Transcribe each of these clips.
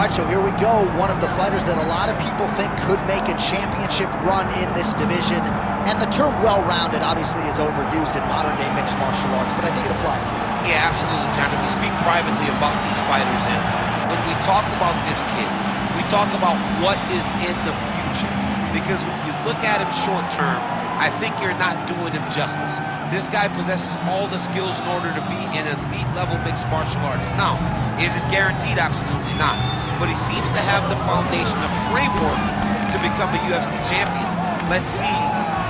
right, so here we go. One of the fighters that a lot of people think could make a championship run in this division. And the term well-rounded obviously is overused in modern-day mixed martial arts, but I think it applies. Yeah, absolutely, Tanner. We speak privately about these fighters, and when we talk about this kid, we talk about what is in the future. Because if you look at him short-term, I think you're not doing him justice. This guy possesses all the skills in order to be an elite-level mixed martial artist. Now, is it guaranteed? Absolutely not. But he seems to have the foundation, a framework to become a UFC champion. Let's see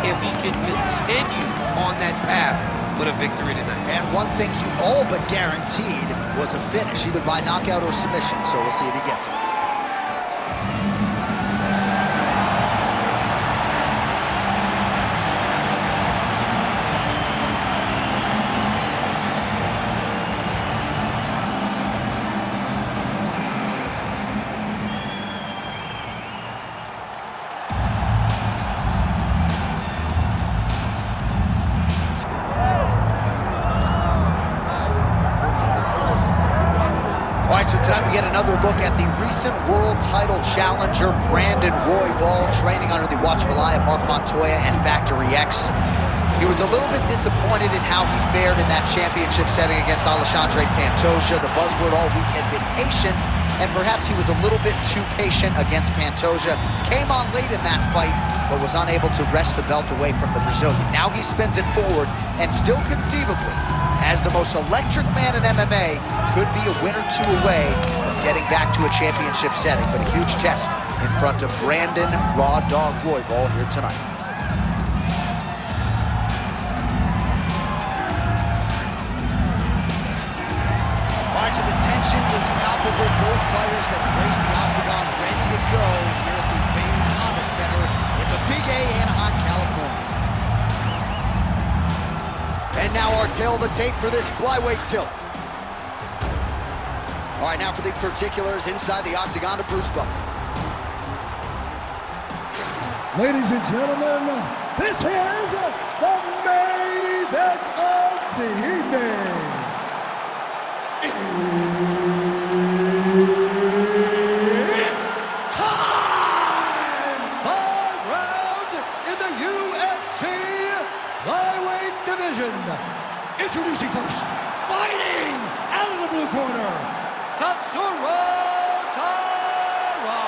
if he can continue on that path with a victory tonight. And one thing he all but guaranteed was a finish, either by knockout or submission, so we'll see if he gets it. So tonight we get another look at the recent world title challenger, Brandon Royval, training under the watchful eye of Mark Montoya and Factory X. He was a little bit disappointed in how he fared in that championship setting against Alexandre Pantoja. The buzzword all week had been patience, and perhaps he was a little bit too patient against Pantoja. Came on late in that fight, but was unable to wrest the belt away from the Brazilian. Now he spins it forward, and still conceivably, as the most electric man in MMA, could be a win or two away from getting back to a championship setting, but a huge test in front of Brandon Raw Dog Royval here tonight. All right, so the tension is palpable. Both fighters have graced the octagon, ready to go here at the famed Honda Center in the Big A, Anaheim, California. And now our tail of the tape for this flyweight tilt. All right, now for the particulars inside the octagon to Bruce Buffer. Ladies and gentlemen, this is the main event of the evening. It's time! 5 rounds in the UFC flyweight division. Introducing first, fighting out of the blue corner, Tatsuro, Taira.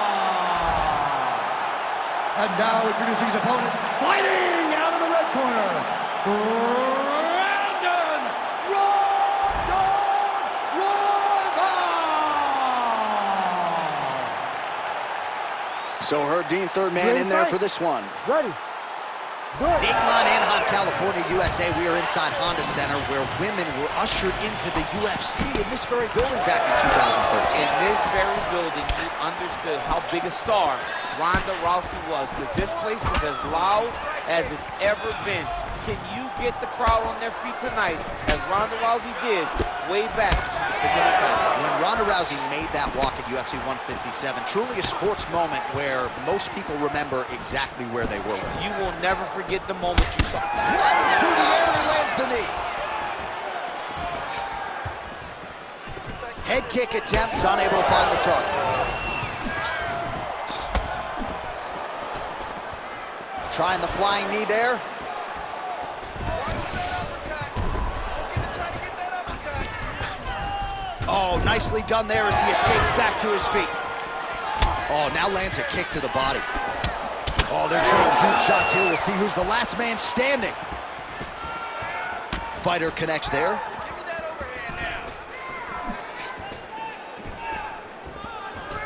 And now introducing his opponent, fighting out of the red corner, Brandon Royval. So Herb Dean, third man in there for this one. Ready. Dateline, Anaheim, California, USA. We are inside Honda Center, where women were ushered into the UFC in this very building back in 2013. In this very building, you understood how big a star Ronda Rousey was, because this place was as loud as it's ever been. Can you get the crowd on their feet tonight, as Ronda Rousey did way back? When Ronda Rousey made that walk at UFC 157, truly a sports moment where most people remember exactly where they were. You will never forget the moment you saw. Flying through the air and he lands the knee. Head kick attempt, unable to find the target. Trying the flying knee there. Oh, nicely done there as he escapes back to his feet. Oh, now lands a kick to the body. Oh, they're trading huge shots here. We'll see who's the last man standing. Fighter connects there. Give me that overhand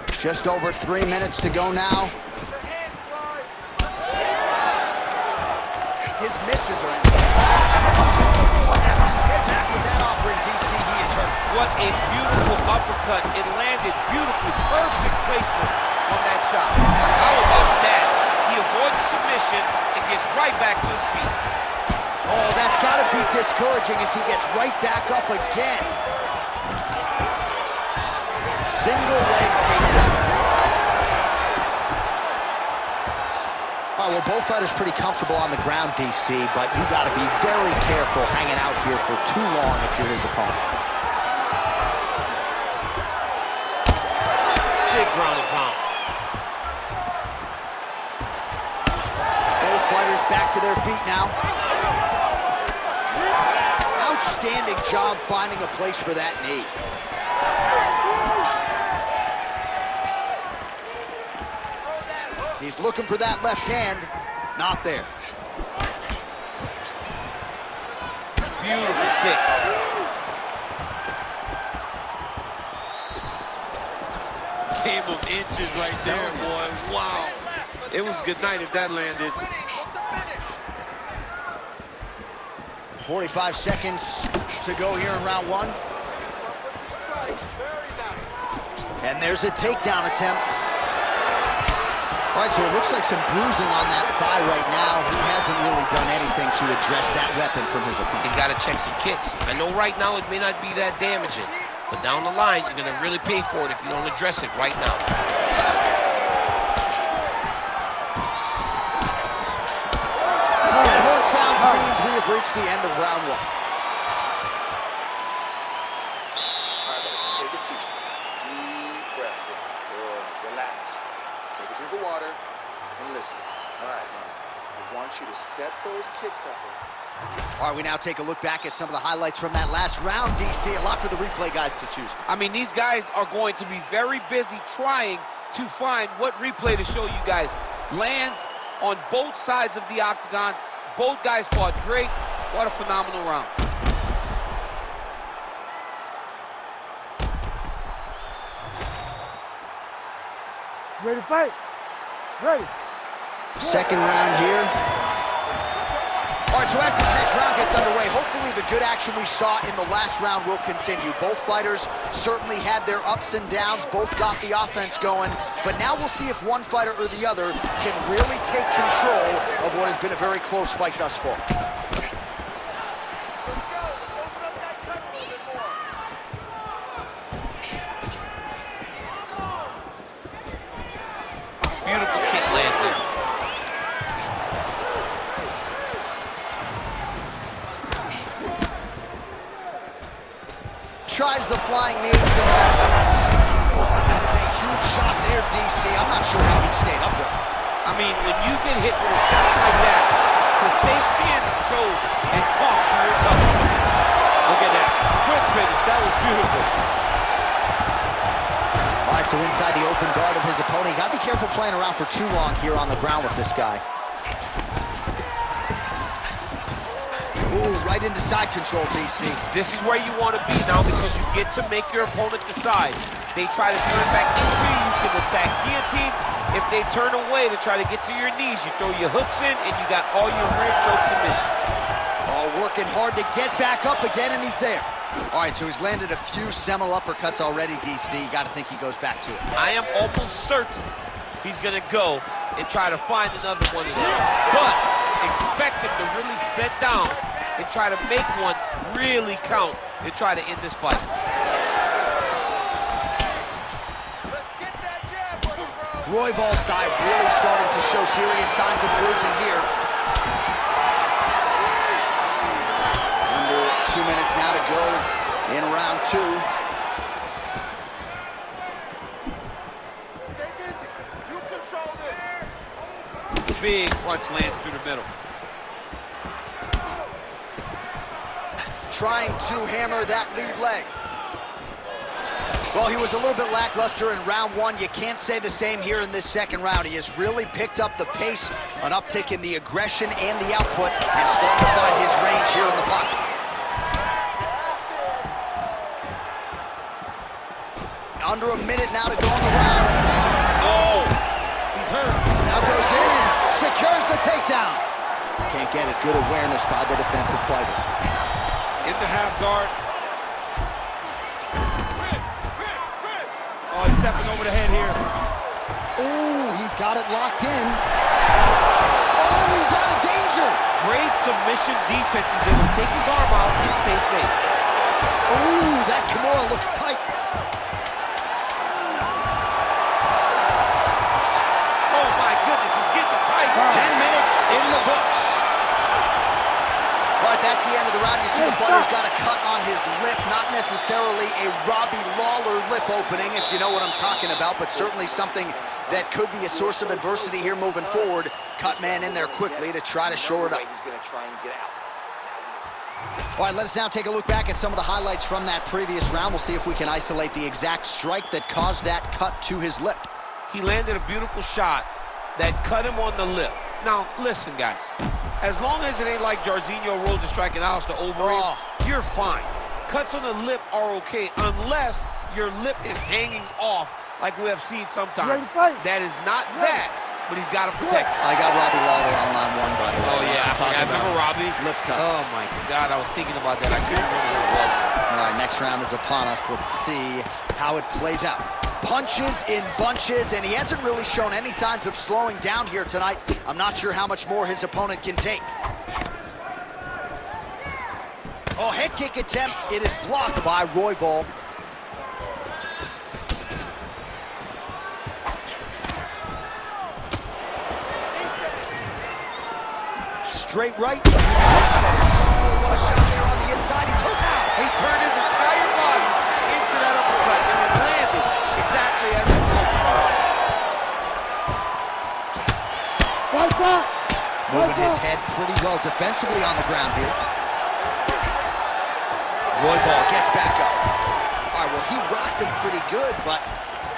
now. Just over 3 minutes to go now. His misses are in. He's hit back with that offering, DC. He is hurt. What a beautiful uppercut. It landed beautifully. Perfect placement on that shot. How about that? He avoids submission and gets right back to his feet. Oh, that's got to be discouraging as he gets right back up again. Single leg takedown. All right, well, both fighters pretty comfortable on the ground, DC, but you got to be very careful hanging out here for too long if you're his opponent. Big ground and pound. Both fighters back to their feet now. Outstanding job finding a place for that knee. He's looking for that left hand. Not there. Beautiful kick. Game of inches right there, boy. Wow. It was good night if that landed. 45 seconds to go here in round one. And there's a takedown attempt. All right, so it looks like some bruising on that thigh right now. He hasn't really done anything to address that weapon from his opponent. He's got to check some kicks. I know right now it may not be that damaging, but down the line, you're going to really pay for it if you don't address it right now. That horn sounds means we have reached the end of round one. All right, take a seat. Deep breath. Good. Relax. Take a drink of water and listen. All right, man. I want you to set those kicks up. All right, we now take a look back at some of the highlights from that last round, DC. A lot for the replay guys to choose from. I mean, these guys are going to be very busy trying to find what replay to show you guys. Lands on both sides of the octagon. Both guys fought great. What a phenomenal round. Ready to fight? Ready. Second round here. All right, so as this next round gets underway, hopefully the good action we saw in the last round will continue. Both fighters certainly had their ups and downs, both got the offense going, but now we'll see if one fighter or the other can really take control of what has been a very close fight thus far. Let's go. Let's open up that cut a little bit more. Beautiful kick lands there. Tries the flying knee. That is a huge shot there, DC. I'm not sure how he stayed upright. I mean, when you get hit with a shot like that, to stay standing shows and talk to your customer. Look at that. Quick finish. That was beautiful. All right, so inside the open guard of his opponent. You got to be careful playing around for too long here on the ground with this guy. Ooh, right into side control, DC. This is where you want to be now because you get to make your opponent decide. They try to turn back into you, you can attack guillotine. If they turn away to try to get to your knees, you throw your hooks in and you got all your rear choke submissions. Oh, working hard to get back up again, and he's there. All right, so he's landed a few seminal uppercuts already, DC. You got to think he goes back to it. I am almost certain he's going to go and try to find another one of them. But expect him to really sit down and try to make one really count and try to end this fight. Let's get that jab working, bro. Royval's thigh really starting to show serious signs of bruising here. Under 2 minutes now to go in round two. Stay busy. You control this. Big punch lands through the middle. Trying to hammer that lead leg. Well, he was a little bit lackluster in round one. You can't say the same here in this second round. He has really picked up the pace, an uptick in the aggression and the output, and starting to find his range here in the pocket. Under a minute now to go in the round. Oh, he's hurt. Now goes in and secures the takedown. Can't get it. Good awareness by the defensive fighter. In the half guard. Chris. Oh, he's stepping over the head here. Ooh, he's got it locked in. Oh, he's out of danger. Great submission defense. He's able to take his arm out and stay safe. Ooh, that Kimura looks tight. Oh my goodness, he's getting tight. 10 minutes in the books. All right, that's the the end of the round, you see the fighter's got a cut on his lip, not necessarily a Robbie Lawler lip opening, if you know what I'm talking about, but certainly something that could be a source of adversity here moving forward. Cut man in there quickly to try to shore it up. He's going to try and get out. All right, let us now take a look back at some of the highlights from that previous round. We'll see if we can isolate the exact strike that caused that cut to his lip. He landed a beautiful shot that cut him on the lip. Now, listen, guys. As long as it ain't like Jairzinho rolls the striking out to over him, you're fine. Cuts on the lip are okay unless your lip is hanging off like we have seen sometimes. That is not that, but he's got to protect it. I got Robbie Lawler on line one, by the way. Oh, yeah. I remember Robbie. Lip cuts. Oh, my God. I was thinking about that. I couldn't remember who it was. All right, next round is upon us. Let's see how it plays out. Punches in bunches, and he hasn't really shown any signs of slowing down here tonight. I'm not sure how much more his opponent can take. Oh, head kick attempt. It is blocked by Royval. Straight right. Oh, what a shot there on the inside. He's hooked now. He turned his entire body into that uppercut, and it landed exactly as it was hoping. Moving his head pretty well defensively on the ground here. Royval gets back up. All right, well, he rocked him pretty good, but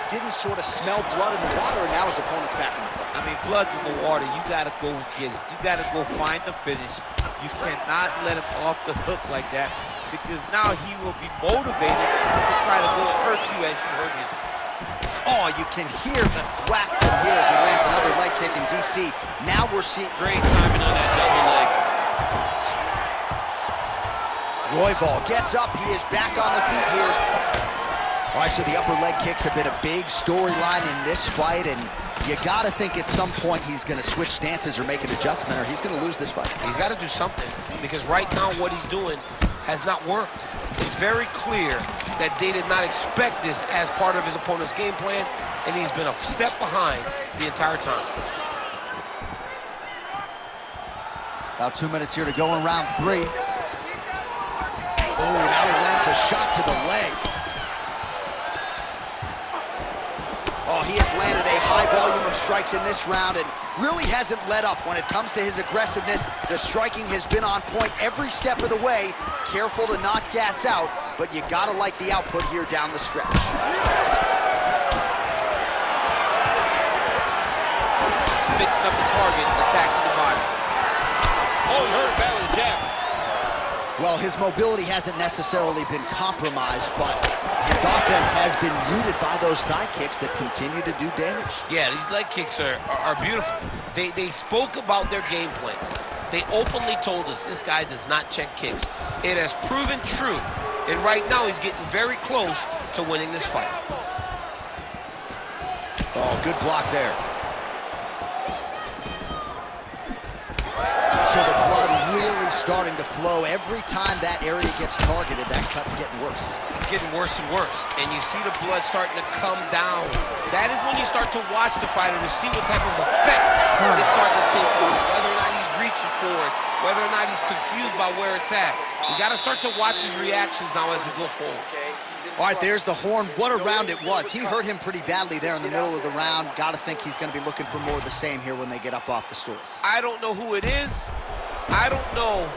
didn't sort of smell blood in the water, and now his opponent's back in the fight. I mean, blood's in the water. You got to go and get it. You got to go find the finish. You cannot let him off the hook like that, because now he will be motivated to try to go and hurt you as you hurt him. Oh, you can hear the thwack from here as he lands another leg kick in DC. Now we're seeing great timing on that double leg. Royval gets up. He is back on the feet here. All right, so the upper leg kicks have been a big storyline in this fight, and you got to think at some point he's going to switch stances or make an adjustment, or he's going to lose this fight. He's got to do something, because right now what he's doing has not worked. It's very clear that they did not expect this as part of his opponent's game plan, and he's been a step behind the entire time. About 2 minutes here to go in round three. Oh, now he lands a shot to the leg. Oh, he has landed a high volume of strikes in this round and really hasn't let up when it comes to his aggressiveness. The striking has been on point every step of the way. Careful to not gas out, but you gotta like the output here down the stretch. Mixing up the target, attacking the body. Oh, he hurt badly, jab. Well, his mobility hasn't necessarily been compromised, but his offense has been muted by those thigh kicks that continue to do damage. Yeah, these leg kicks are beautiful. They spoke about their game plan. They openly told us this guy does not check kicks. It has proven true, and right now he's getting very close to winning this fight. Oh, good block there. So the blood really starting to flow. Every time that area gets targeted, that cut's getting worse. It's getting worse and worse, and you see the blood starting to come down. That is when you start to watch the fighter to see what type of effect it's starting to take on, whether or not he's reaching for it, whether or not he's confused by where it's at. You got to start to watch his reactions now as we go forward. All right, there's the horn. What a round it was. He hurt him pretty badly there in the middle of the round. Got to think he's going to be looking for more of the same here when they get up off the stools. I don't know who it is. I don't know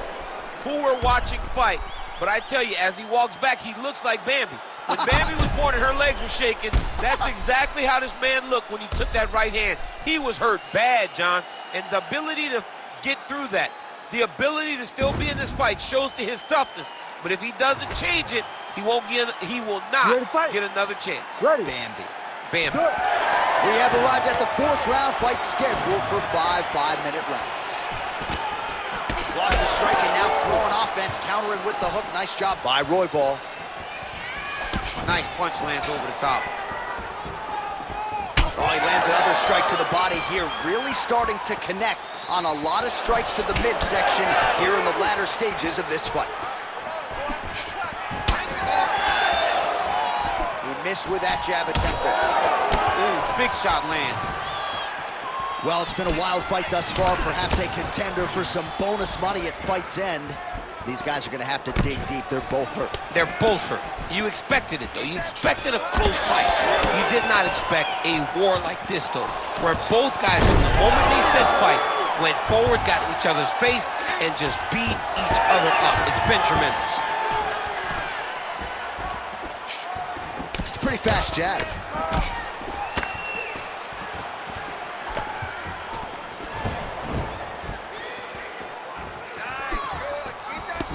who we're watching fight, but I tell you, as he walks back, he looks like Bambi. When Bambi was born and her legs were shaking, that's exactly how this man looked when he took that right hand. He was hurt bad, John, and the ability to get through that, the ability to still be in this fight shows to his toughness. But if he doesn't change it, he will not get another chance. Bambi. Bambi. We have arrived at the fourth round, fight scheduled for 5 5-minute rounds. Blocks the strike and now throwing offense, countering with the hook. Nice job by Royval. Nice punch lands over the top. Oh, he lands another strike to the body here, really starting to connect on a lot of strikes to the midsection here in the latter stages of this fight. He missed with that jab attempt there. Ooh, big shot lands. Well, it's been a wild fight thus far, perhaps a contender for some bonus money at fight's end. These guys are going to have to dig deep. They're both hurt. They're both hurt. You expected it, though. You expected a close fight. You did not expect a war like this, though, where both guys, from the moment they said fight, went forward, got in each other's face, and just beat each other up. It's been tremendous. It's a pretty fast jab.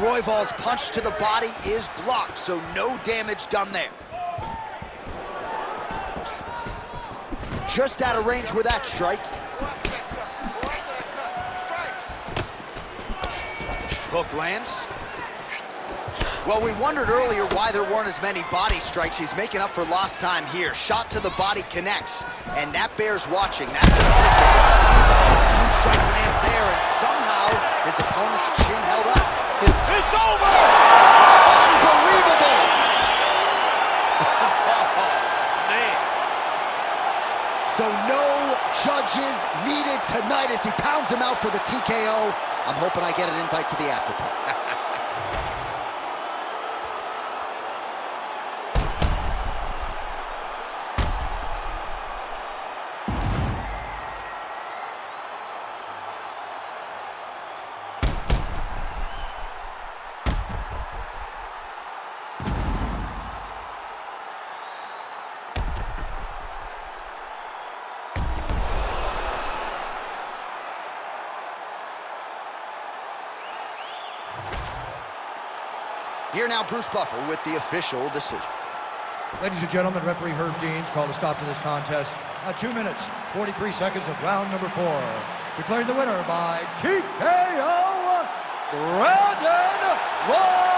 Royval's punch to the body is blocked, so no damage done there. Just out of range with that strike. Hook lands. Well, we wondered earlier why there weren't as many body strikes. He's making up for lost time here. Shot to the body connects, and that bears watching. That's the huge strike lands there, and somehow his opponent's chin held up. It's over! Unbelievable! Man. So no judges needed tonight as he pounds him out for the TKO. I'm hoping I get an invite to the after party. Here now, Bruce Buffer with the official decision. Ladies and gentlemen, referee Herb Deans called a stop to this contest at 2 minutes, 43 seconds of round number 4. Declaring the winner by TKO, Brandon Royval.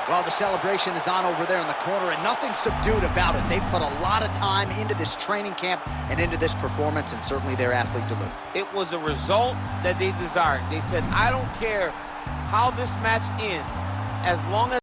Well, the celebration is on over there in the corner, and nothing subdued about it. They put a lot of time into this training camp and into this performance, and certainly their athlete delivered. It was a result that they desired. They said, I don't care how this match ends, as long as